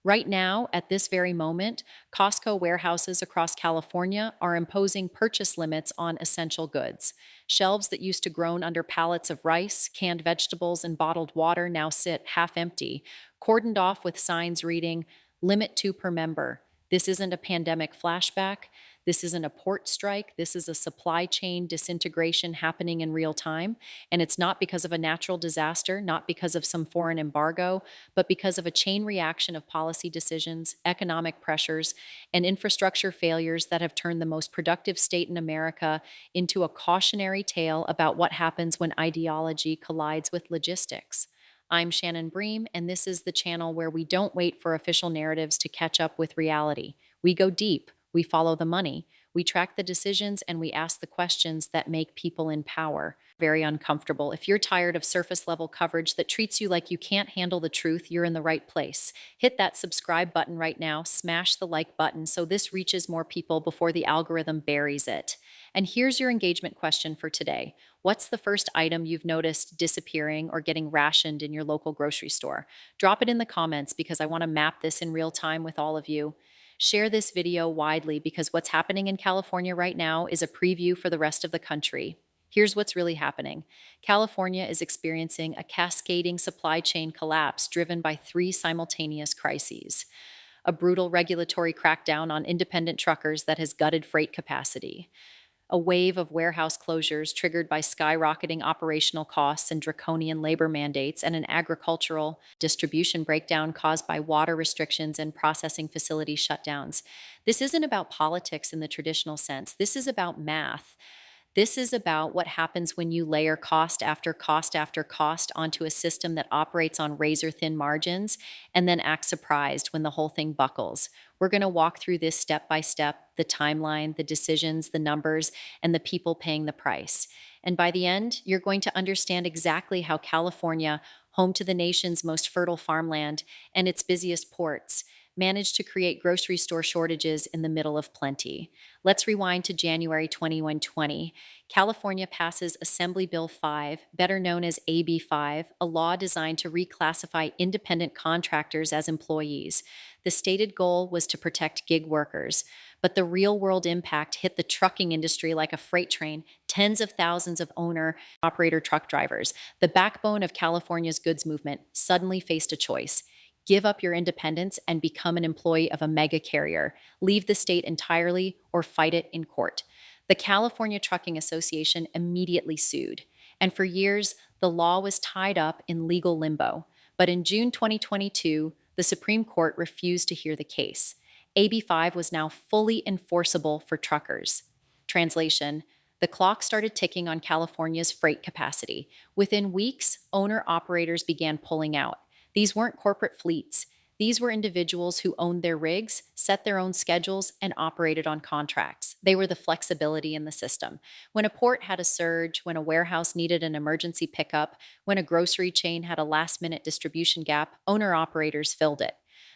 Right now, at this very moment, Costco warehouses across California are imposing purchase limits on essential goods. Shelves that used to groan under pallets of rice, canned vegetables, and bottled water now sit half empty, cordoned off with signs reading, Limit 2 per member. This isn't a pandemic flashback. This isn't a port strike. This is a supply chain disintegration happening in real time. And it's not because of a natural disaster, not because of some foreign embargo, but because of a chain reaction of policy decisions, economic pressures, and infrastructure failures that have turned the most productive state in America into a cautionary tale about what happens when ideology collides with logistics. I'm Shannon Bream, and this is the channel where we don't wait for official narratives to catch up with reality. We go deep, we follow the money, we track the decisions, and we ask the questions that make people in power very uncomfortable. If you're tired of surface level coverage that treats you like you can't handle the truth, you're in the right place. Hit that subscribe button right now, smash the like button so this reaches more people before the algorithm buries it. And here's your engagement question for today. What's the first item you've noticed disappearing or getting rationed in your local grocery store? Drop it in the comments because I want to map this in real time with all of you. Share this video widely because what's happening in California right now is a preview for the rest of the country. Here's what's really happening. California is experiencing a cascading supply chain collapse driven by three simultaneous crises. A brutal regulatory crackdown on independent truckers that has gutted freight capacity. A wave of warehouse closures triggered by skyrocketing operational costs and draconian labor mandates, and an agricultural distribution breakdown caused by water restrictions and processing facility shutdowns. This isn't about politics in the traditional sense. This is about math. This is about what happens when you layer cost after cost after cost onto a system that operates on razor thin margins and then acts surprised when the whole thing buckles. We're going to walk through this step by step, the timeline, the decisions, the numbers, and the people paying the price. And by the end, you're going to understand exactly how California, home to the nation's most fertile farmland and its busiest ports, managed to create grocery store shortages in the middle of plenty. Let's rewind to January 2120. California passes Assembly Bill 5, better known as AB 5, a law designed to reclassify independent contractors as employees. The stated goal was to protect gig workers, but the real-world impact hit the trucking industry like a freight train. Tens of thousands of owner-operator truck drivers, the backbone of California's goods movement, suddenly faced a choice. Give up your independence and become an employee of a mega carrier. Leave the state entirely or fight it in court. The California Trucking Association immediately sued. And for years, the law was tied up in legal limbo. But in June 2022, the Supreme Court refused to hear the case. AB 5 was now fully enforceable for truckers. Translation: the clock started ticking on California's freight capacity. Within weeks, owner-operators began pulling out. These weren't corporate fleets. These were individuals who owned their rigs, set their own schedules, and operated on contracts. They were the flexibility in the system. When a port had a surge, when a warehouse needed an emergency pickup, when a grocery chain had a last-minute distribution gap, owner-operators filled it.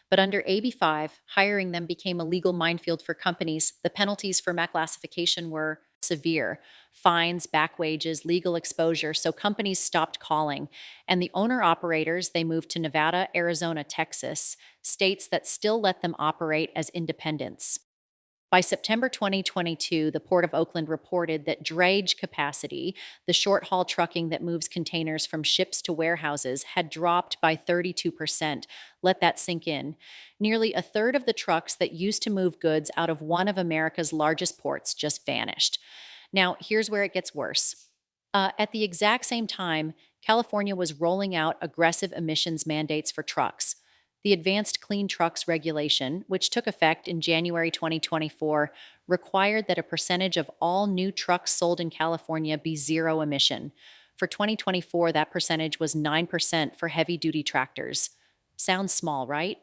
But under AB 5, hiring them became a legal minefield for companies. The penalties for misclassification were severe: fines, back wages, legal exposure. So companies stopped calling. And the owner operators, they moved to Nevada, Arizona, Texas, states that still let them operate as independents. By September 2022, the Port of Oakland reported that drayage capacity, the short haul trucking that moves containers from ships to warehouses, had dropped by 32%. Let that sink in. Nearly a third of the trucks that used to move goods out of one of America's largest ports just vanished. Now, here's where it gets worse. At the exact same time, California was rolling out aggressive emissions mandates for trucks. The Advanced Clean Trucks Regulation, which took effect in January 2024, required that a percentage of all new trucks sold in California be zero emission. For 2024, that percentage was 9% for heavy-duty tractors. Sounds small, right?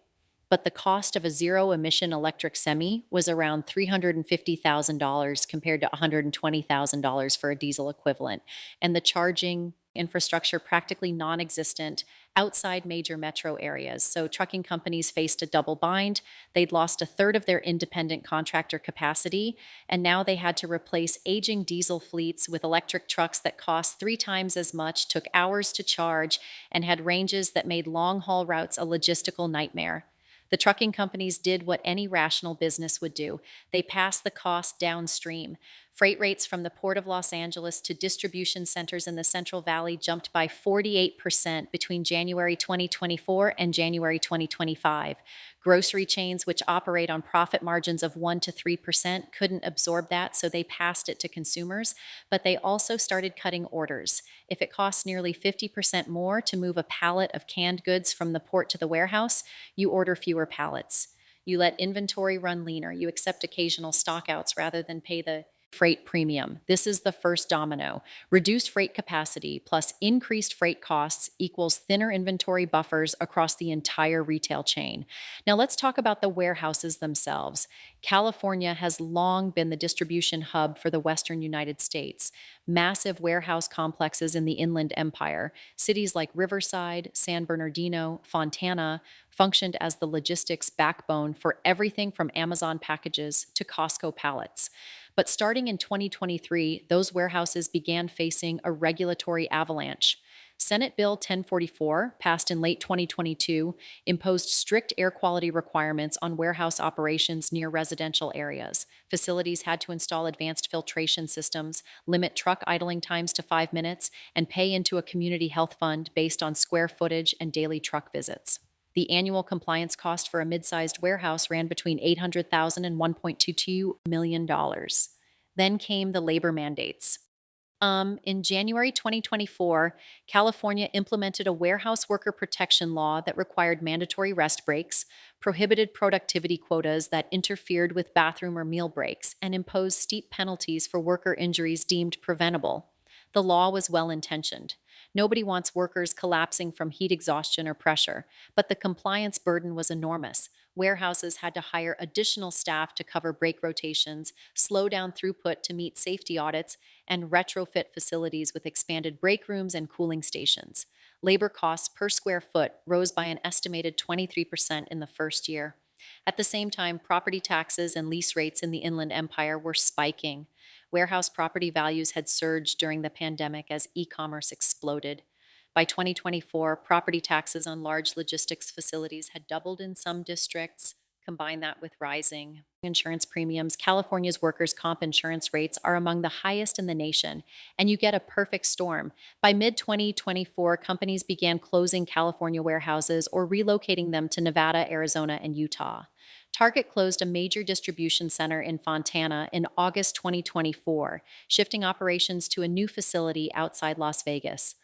But the cost of a zero-emission electric semi was around $350,000 compared to $120,000 for a diesel equivalent, and the charging infrastructure practically non-existent outside major metro areas. So trucking companies faced a double bind. They'd lost a third of their independent contractor capacity, and now they had to replace aging diesel fleets with electric trucks that cost 3 times as much, took hours to charge, and had ranges that made long-haul routes a logistical nightmare. The trucking companies did what any rational business would do. They passed the cost downstream. Freight rates from the Port of Los Angeles to distribution centers in the Central Valley jumped by 48% between January 2024 and January 2025. Grocery chains, which operate on profit margins of 1 to 3%, couldn't absorb that, so they passed it to consumers, but they also started cutting orders. If it costs nearly 50% more to move a pallet of canned goods from the port to the warehouse, you order fewer pallets. You let inventory run leaner. You accept occasional stockouts rather than pay the freight premium. This is the first domino. Reduced freight capacity plus increased freight costs equals thinner inventory buffers across the entire retail chain. Now, let's talk about the warehouses themselves. California has long been the distribution hub for the Western United States. Massive warehouse complexes in the Inland Empire, cities like Riverside, San Bernardino, Fontana, functioned as the logistics backbone for everything from Amazon packages to Costco pallets. But starting in 2023, those warehouses began facing a regulatory avalanche. Senate Bill 1044, passed in late 2022, imposed strict air quality requirements on warehouse operations near residential areas. Facilities had to install advanced filtration systems, limit truck idling times to 5 minutes, and pay into a community health fund based on square footage and daily truck visits. The annual compliance cost for a mid-sized warehouse ran between $800,000 and $1.22 million. Then came the labor mandates. In January 2024, California implemented a warehouse worker protection law that required mandatory rest breaks, prohibited productivity quotas that interfered with bathroom or meal breaks, and imposed steep penalties for worker injuries deemed preventable. The law was well intentioned. Nobody wants workers collapsing from heat exhaustion or pressure, but the compliance burden was enormous. Warehouses had to hire additional staff to cover break rotations, slow down throughput to meet safety audits, and retrofit facilities with expanded break rooms and cooling stations. Labor costs per square foot rose by an estimated 23% in the first year. At the same time, property taxes and lease rates in the Inland Empire were spiking. Warehouse property values had surged during the pandemic as e-commerce exploded. By 2024, property taxes on large logistics facilities had doubled in some districts. Combine that with rising insurance premiums, California's workers' comp insurance rates are among the highest in the nation, and you get a perfect storm. By mid 2024, companies began closing California warehouses or relocating them to Nevada, Arizona, and Utah. Target closed a major distribution center in Fontana in August 2024, shifting operations to a new facility outside Las Vegas.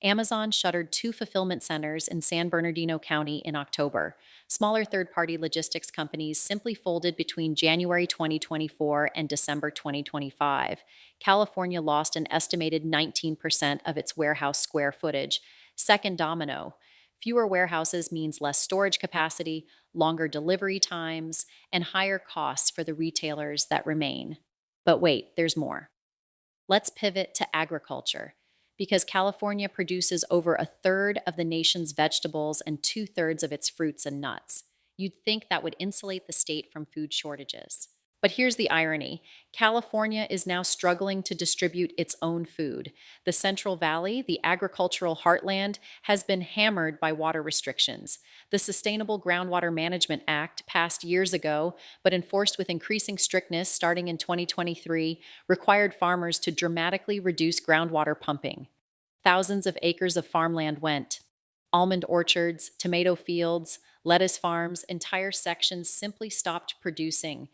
Amazon shuttered two fulfillment centers in San Bernardino County in October. Smaller third party logistics companies simply folded between January 2024 and December 2025. California lost an estimated 19% of its warehouse square footage. Second domino. Fewer warehouses means less storage capacity, longer delivery times, and higher costs for the retailers that remain. But wait, there's more. Let's pivot to agriculture. Because California produces over a third of the nation's vegetables and two-thirds of its fruits and nuts. You'd think that would insulate the state from food shortages. But here's the irony. California is now struggling to distribute its own food. The Central Valley, the agricultural heartland, has been hammered by water restrictions. The Sustainable Groundwater Management Act, passed years ago, but enforced with increasing strictness starting in 2023, required farmers to dramatically reduce groundwater pumping. Thousands of acres of farmland went. Almond orchards, tomato fields, lettuce farms, entire sections simply stopped producing.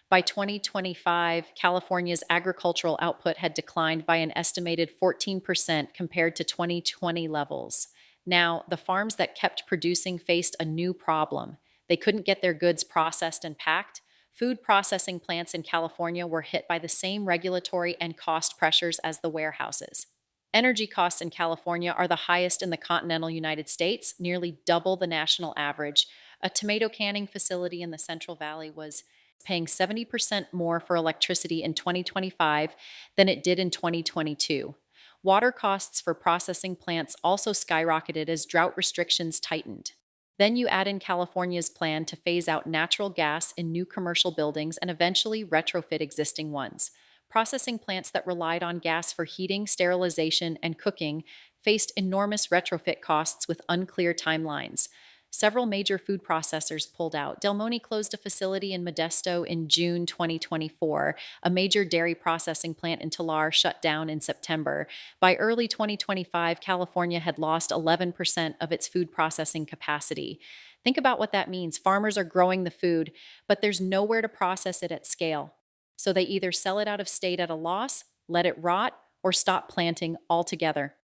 By 2025, California's agricultural output had declined by an estimated 14% compared to 2020 levels. Now, the farms that kept producing faced a new problem. They couldn't get their goods processed and packed. Food processing plants in California were hit by the same regulatory and cost pressures as the warehouses. Energy costs in California are the highest in the continental United States, nearly double the national average. A tomato canning facility in the Central Valley was paying 70% more for electricity in 2025 than it did in 2022. Water costs for processing plants also skyrocketed as drought restrictions tightened. Then you add in California's plan to phase out natural gas in new commercial buildings and eventually retrofit existing ones. Processing plants that relied on gas for heating, sterilization, and cooking faced enormous retrofit costs with unclear timelines. Several major food processors pulled out. Del Monte closed a facility in Modesto in June 2024. A major dairy processing plant in Tulare shut down in September. By early 2025, California had lost 11% of its food processing capacity. Think about what that means. Farmers are growing the food, but there's nowhere to process it at scale. So they either sell it out of state at a loss, let it rot, or stop planting altogether.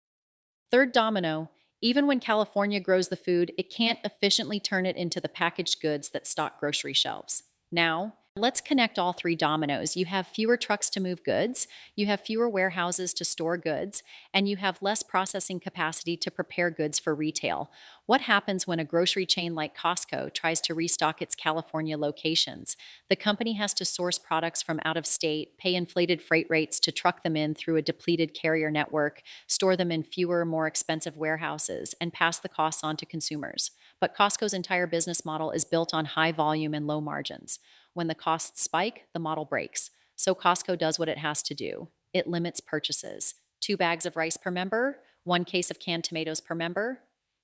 Third domino, even when California grows the food, it can't efficiently turn it into the packaged goods that stock grocery shelves. Now, let's connect all three dominoes. You have fewer trucks to move goods, you have fewer warehouses to store goods, and you have less processing capacity to prepare goods for retail. What happens when a grocery chain like Costco tries to restock its California locations? The company has to source products from out of state, pay inflated freight rates to truck them in through a depleted carrier network, store them in fewer, more expensive warehouses, and pass the costs on to consumers. But Costco's entire business model is built on high volume and low margins. When the costs spike, the model breaks. So Costco does what it has to do. It limits purchases. 2 bags of rice per member, 1 case of canned tomatoes per member.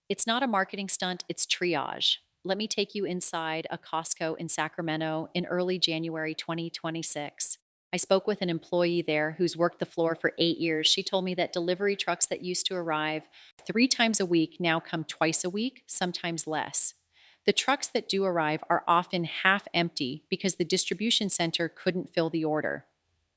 It's not a marketing stunt, it's triage. Let me take you inside a Costco in Sacramento in early January 2026. I spoke with an employee there who's worked the floor for 8 years. She told me that delivery trucks that used to arrive 3 times a week now come twice a week, sometimes less. The trucks that do arrive are often half empty because the distribution center couldn't fill the order.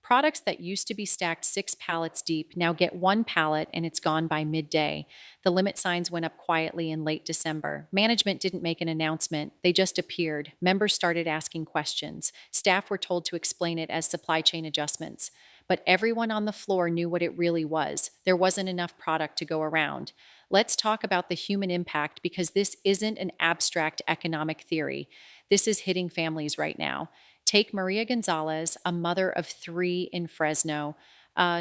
Products that used to be stacked 6 pallets deep now get 1 pallet and it's gone by midday. The limit signs went up quietly in late December. Management didn't make an announcement, they just appeared. Members started asking questions. Staff were told to explain it as supply chain adjustments. But everyone on the floor knew what it really was. There wasn't enough product to go around. Let's talk about the human impact because this isn't an abstract economic theory. This is hitting families right now. Take Maria Gonzalez, a mother of 3 in Fresno.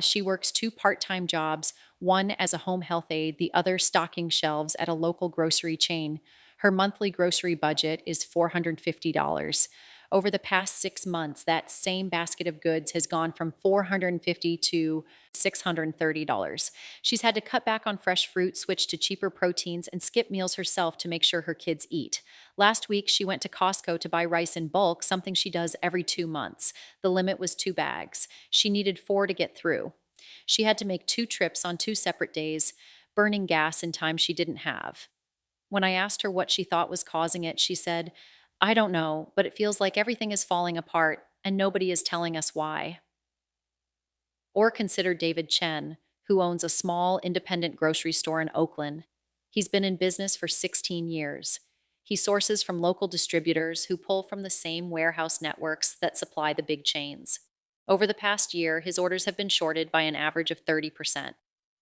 She works 2 part-time jobs, one as a home health aide, the other stocking shelves at a local grocery chain. Her monthly grocery budget is $450. Over the past 6 months, that same basket of goods has gone from $450 to $630. She's had to cut back on fresh fruit, switch to cheaper proteins, and skip meals herself to make sure her kids eat. Last week, she went to Costco to buy rice in bulk, something she does every 2 months. The limit was 2 bags. She needed 4 to get through. She had to make 2 trips on 2 separate days, burning gas in time she didn't have. When I asked her what she thought was causing it, she said, "I don't know, but it feels like everything is falling apart and nobody is telling us why." Or consider David Chen, who owns a small independent grocery store in Oakland. He's been in business for 16 years. He sources from local distributors who pull from the same warehouse networks that supply the big chains. Over the past year, his orders have been shorted by an average of 30%.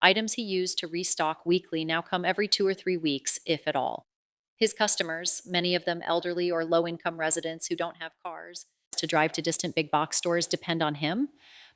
Items he used to restock weekly now come every 2 or 3 weeks, if at all. His customers, many of them elderly or low income residents who don't have cars to drive to distant big box stores, depend on him.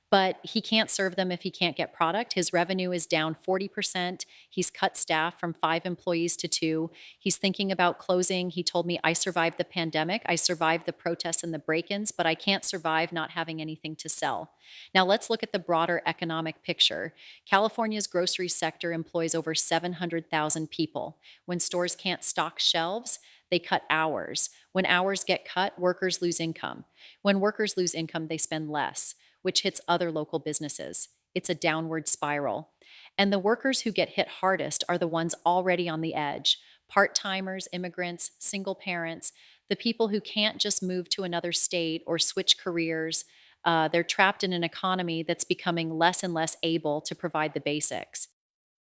But he can't serve them if he can't get product. His revenue is down 40%. He's cut staff from 5 employees to 2. He's thinking about closing. He told me, "I survived the pandemic. I survived the protests and the break ins, but I can't survive not having anything to sell." Now, let's look at the broader economic picture. California's grocery sector employs over 700,000 people. When stores can't stock shelves, they cut hours. When hours get cut, workers lose income. When workers lose income, they spend less, which hits other local businesses. It's a downward spiral. And the workers who get hit hardest are the ones already on the edge: part timers, immigrants, single parents, the people who can't just move to another state or switch careers. They're trapped in an economy that's becoming less and less able to provide the basics.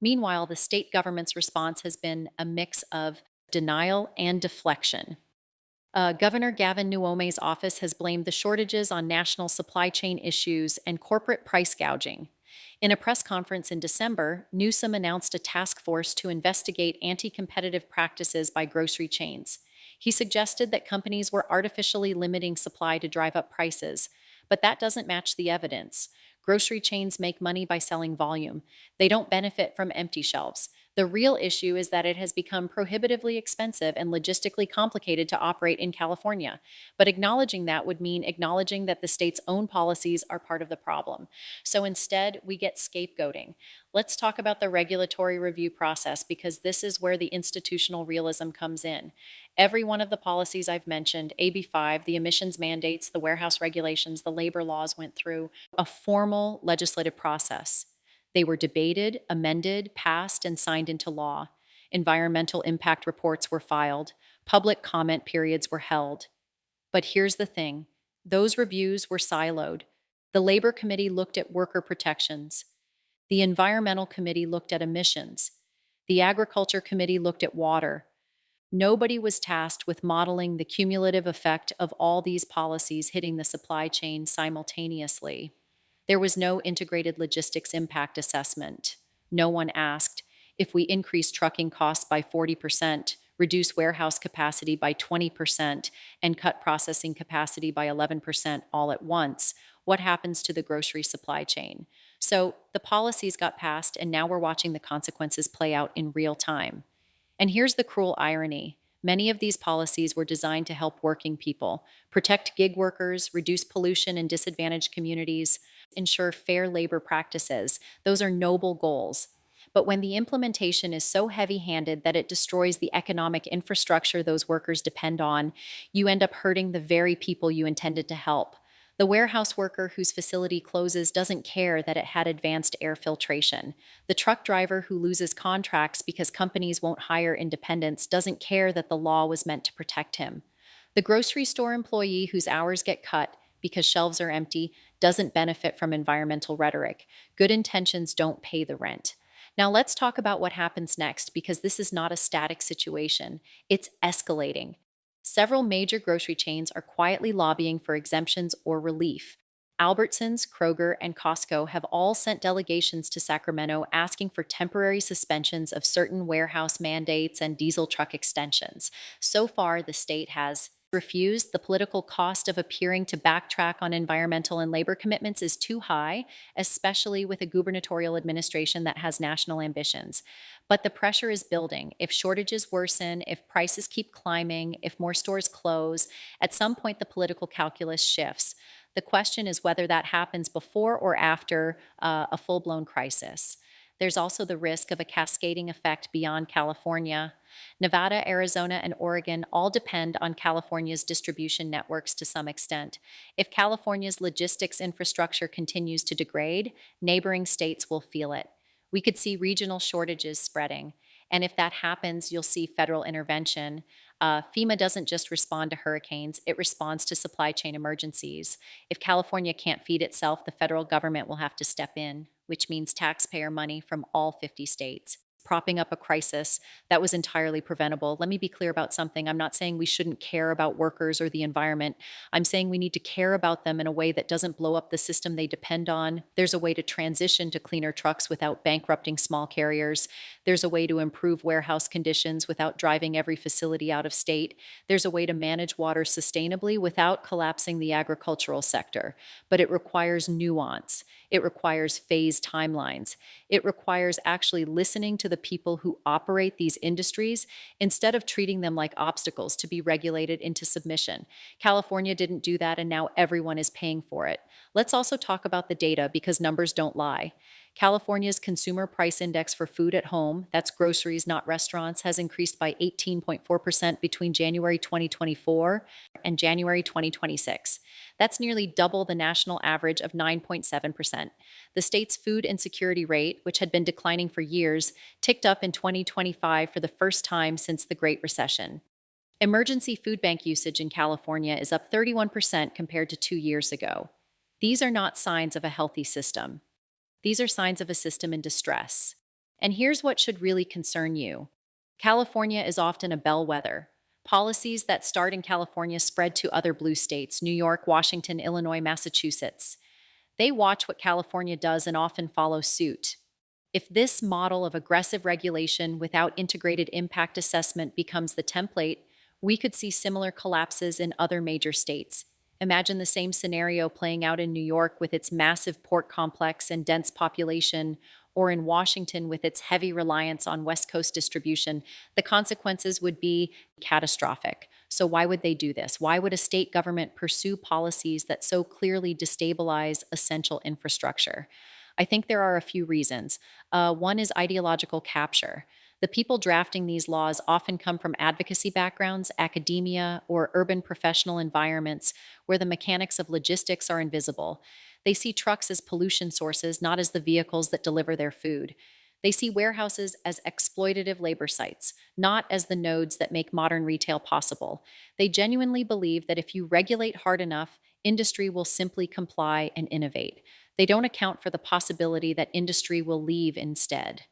Meanwhile, the state government's response has been a mix of denial and deflection. Governor Gavin Newom's office has blamed the shortages on national supply chain issues and corporate price gouging. In a press conference in December, Newsom announced a task force to investigate anti competitive practices by grocery chains. He suggested that companies were artificially limiting supply to drive up prices, but that doesn't match the evidence. Grocery chains make money by selling volume. They don't benefit from empty shelves. The real issue is that it has become prohibitively expensive and logistically complicated to operate in California. But acknowledging that would mean acknowledging that the state's own policies are part of the problem. So instead, we get scapegoating. Let's talk about the regulatory review process because this is where the institutional realism comes in. Every one of the policies I've mentioned, AB5, the emissions mandates, the warehouse regulations, the labor laws, went through a formal legislative process. They were debated, amended, passed, and signed into law. Environmental impact reports were filed. Public comment periods were held. But here's the thing, those reviews were siloed. The Labor Committee looked at worker protections. The Environmental Committee looked at emissions. The Agriculture Committee looked at water. Nobody was tasked with modeling the cumulative effect of all these policies hitting the supply chain simultaneously. There was no integrated logistics impact assessment. No one asked if we increase trucking costs by 40%, reduce warehouse capacity by 20%, and cut processing capacity by 11% all at once, what happens to the grocery supply chain? So the policies got passed, and now we're watching the consequences play out in real time. And here's the cruel irony. Many of these policies were designed to help working people, protect gig workers, reduce pollution in disadvantaged communities, ensure fair labor practices. Those are noble goals. But when the implementation is so heavy handed that it destroys the economic infrastructure those workers depend on, you end up hurting the very people you intended to help. The warehouse worker whose facility closes doesn't care that it had advanced air filtration. The truck driver who loses contracts because companies won't hire independents doesn't care that the law was meant to protect him. The grocery store employee whose hours get cut because shelves are empty doesn't benefit from environmental rhetoric. Good intentions don't pay the rent. Now let's talk about what happens next because this is not a static situation. It's escalating. Several major grocery chains are quietly lobbying for exemptions or relief. Albertsons, Kroger, and Costco have all sent delegations to Sacramento asking for temporary suspensions of certain warehouse mandates and diesel truck extensions. So far, the state has refused. The political cost of appearing to backtrack on environmental and labor commitments is too high, especially with a gubernatorial administration that has national ambitions. But the pressure is building. If shortages worsen, if prices keep climbing, if more stores close, at some point the political calculus shifts. The question is whether that happens before or after a full blown crisis. There's also the risk of a cascading effect beyond California. Nevada, Arizona, and Oregon all depend on California's distribution networks to some extent. If California's logistics infrastructure continues to degrade, neighboring states will feel it. We could see regional shortages spreading. And if that happens, you'll see federal intervention. FEMA doesn't just respond to hurricanes, it responds to supply chain emergencies. If California can't feed itself, the federal government will have to step in, which means taxpayer money from all 50 states, propping up a crisis that was entirely preventable. Let me be clear about something. I'm not saying we shouldn't care about workers or the environment. I'm saying we need to care about them in a way that doesn't blow up the system they depend on. There's a way to transition to cleaner trucks without bankrupting small carriers. There's a way to improve warehouse conditions without driving every facility out of state. There's a way to manage water sustainably without collapsing the agricultural sector. But it requires nuance. It requires phased timelines. It requires actually listening to the people who operate these industries instead of treating them like obstacles to be regulated into submission. California didn't do that, and now everyone is paying for it. Let's also talk about the data because numbers don't lie. California's consumer price index for food at home, that's groceries, not restaurants, has increased by 18.4% between January 2024 and January 2026. That's nearly double the national average of 9.7%. The state's food insecurity rate, which had been declining for years, ticked up in 2025 for the first time since the Great Recession. Emergency food bank usage in California is up 31% compared to 2 years ago. These are not signs of a healthy system. These are signs of a system in distress. And here's what should really concern you. California is often a bellwether. Policies that start in California spread to other blue states, New York, Washington, Illinois, Massachusetts. They watch what California does and often follow suit. If this model of aggressive regulation without integrated impact assessment becomes the template, we could see similar collapses in other major states. Imagine the same scenario playing out in New York with its massive port complex and dense population, or in Washington with its heavy reliance on West Coast distribution, the consequences would be catastrophic. So, why would they do this? Why would a state government pursue policies that so clearly destabilize essential infrastructure? I think there are a few reasons. One is ideological capture. The people drafting these laws often come from advocacy backgrounds, academia, or urban professional environments where the mechanics of logistics are invisible. They see trucks as pollution sources, not as the vehicles that deliver their food. They see warehouses as exploitative labor sites, not as the nodes that make modern retail possible. They genuinely believe that if you regulate hard enough, industry will simply comply and innovate. They don't account for the possibility that industry will leave instead.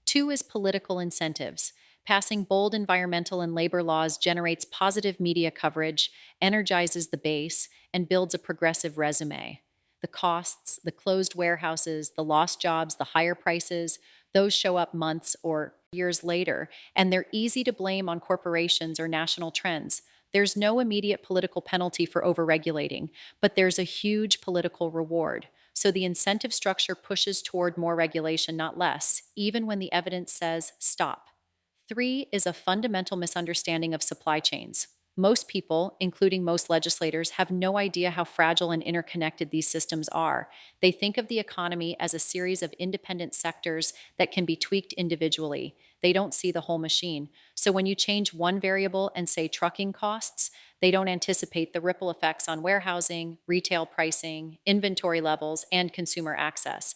Two is political incentives. Passing bold environmental and labor laws generates positive media coverage, energizes the base, and builds a progressive resume. The costs, the closed warehouses, the lost jobs, the higher prices, those show up months or years later, and they're easy to blame on corporations or national trends. There's no immediate political penalty for overregulating, but there's a huge political reward. So the incentive structure pushes toward more regulation, not less, even when the evidence says stop. Three is a fundamental misunderstanding of supply chains. Most people, including most legislators, have no idea how fragile and interconnected these systems are. They think of the economy as a series of independent sectors that can be tweaked individually. They don't see the whole machine. So when you change one variable and say trucking costs, they don't anticipate the ripple effects on warehousing, retail pricing, inventory levels, and consumer access.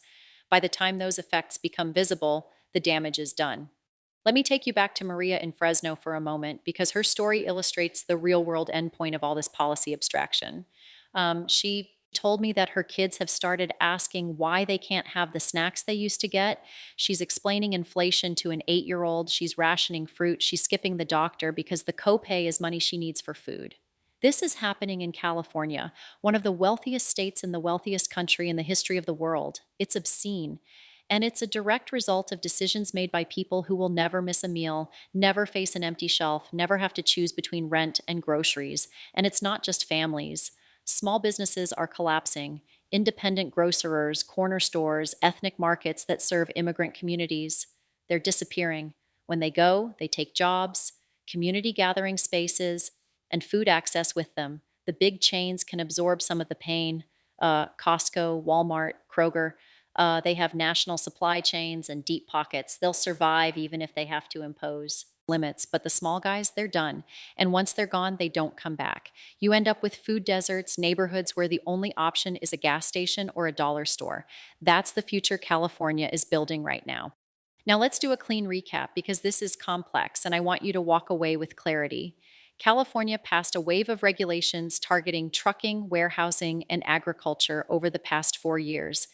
By the time those effects become visible, the damage is done. Let me take you back to Maria in Fresno for a moment because her story illustrates the real world endpoint of all this policy abstraction. She told me that her kids have started asking why they can't have the snacks they used to get. She's explaining inflation to an 8-year old. She's rationing fruit. She's skipping the doctor because the copay is money she needs for food. This is happening in California, one of the wealthiest states in the wealthiest country in the history of the world. It's obscene. And it's a direct result of decisions made by people who will never miss a meal, never face an empty shelf, never have to choose between rent and groceries. And it's not just families. Small businesses are collapsing. Independent grocerers, corner stores, ethnic markets that serve immigrant communities, they're disappearing. When they go, they take jobs, community gathering spaces, and food access with them. The big chains can absorb some of the pain. Costco, Walmart, Kroger. They have national supply chains and deep pockets. They'll survive even if they have to impose limits. But the small guys, they're done. And once they're gone, they don't come back. You end up with food deserts, neighborhoods where the only option is a gas station or a dollar store. That's the future California is building right now. Now, let's do a clean recap because this is complex and I want you to walk away with clarity. California passed a wave of regulations targeting trucking, warehousing, and agriculture over the past 4 years.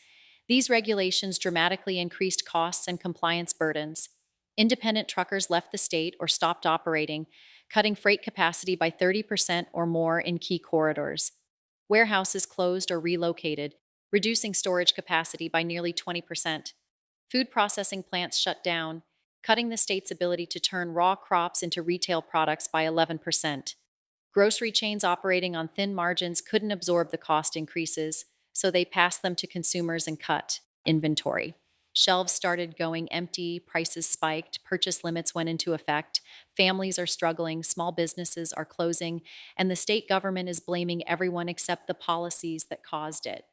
These regulations dramatically increased costs and compliance burdens. Independent truckers left the state or stopped operating, cutting freight capacity by 30% or more in key corridors. Warehouses closed or relocated, reducing storage capacity by nearly 20%. Food processing plants shut down, cutting the state's ability to turn raw crops into retail products by 11%. Grocery chains operating on thin margins couldn't absorb the cost increases, so they passed them to consumers and cut inventory. Shelves started going empty, prices spiked, purchase limits went into effect, families are struggling, small businesses are closing, and the state government is blaming everyone except the policies that caused it.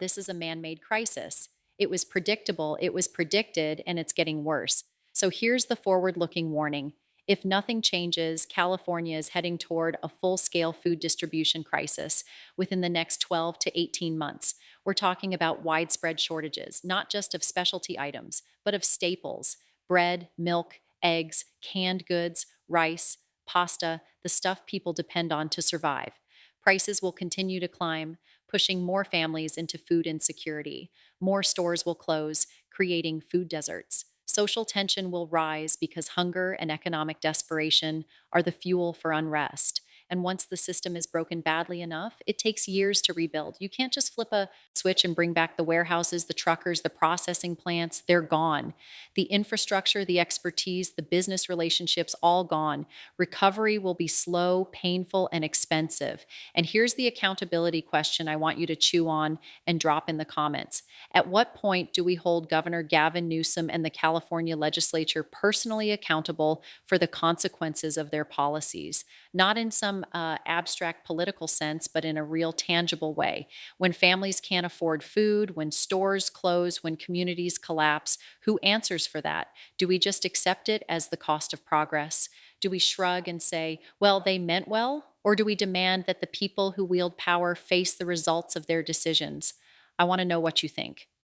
This is a man made crisis. It was predictable, it was predicted, and it's getting worse. So here's the forward looking warning. If nothing changes, California is heading toward a full scale food distribution crisis within the next 12 to 18 months. We're talking about widespread shortages, not just of specialty items, but of staples: bread, milk, eggs, canned goods, rice, pasta, the stuff people depend on to survive. Prices will continue to climb, pushing more families into food insecurity. More stores will close, creating food deserts. Social tension will rise because hunger and economic desperation are the fuel for unrest. And once the system is broken badly enough, it takes years to rebuild. You can't just flip a switch and bring back the warehouses, the truckers, the processing plants. They're gone. The infrastructure, the expertise, the business relationships, all gone. Recovery will be slow, painful, and expensive. And here's the accountability question I want you to chew on and drop in the comments. At what point do we hold Governor Gavin Newsom and the California legislature personally accountable for the consequences of their policies? Not in some abstract political sense, but in a real tangible way. When families can't afford food, when stores close, when communities collapse, who answers for that? Do we just accept it as the cost of progress? Do we shrug and say, well, they meant well? Or do we demand that the people who wield power face the results of their decisions? I want to know what you think.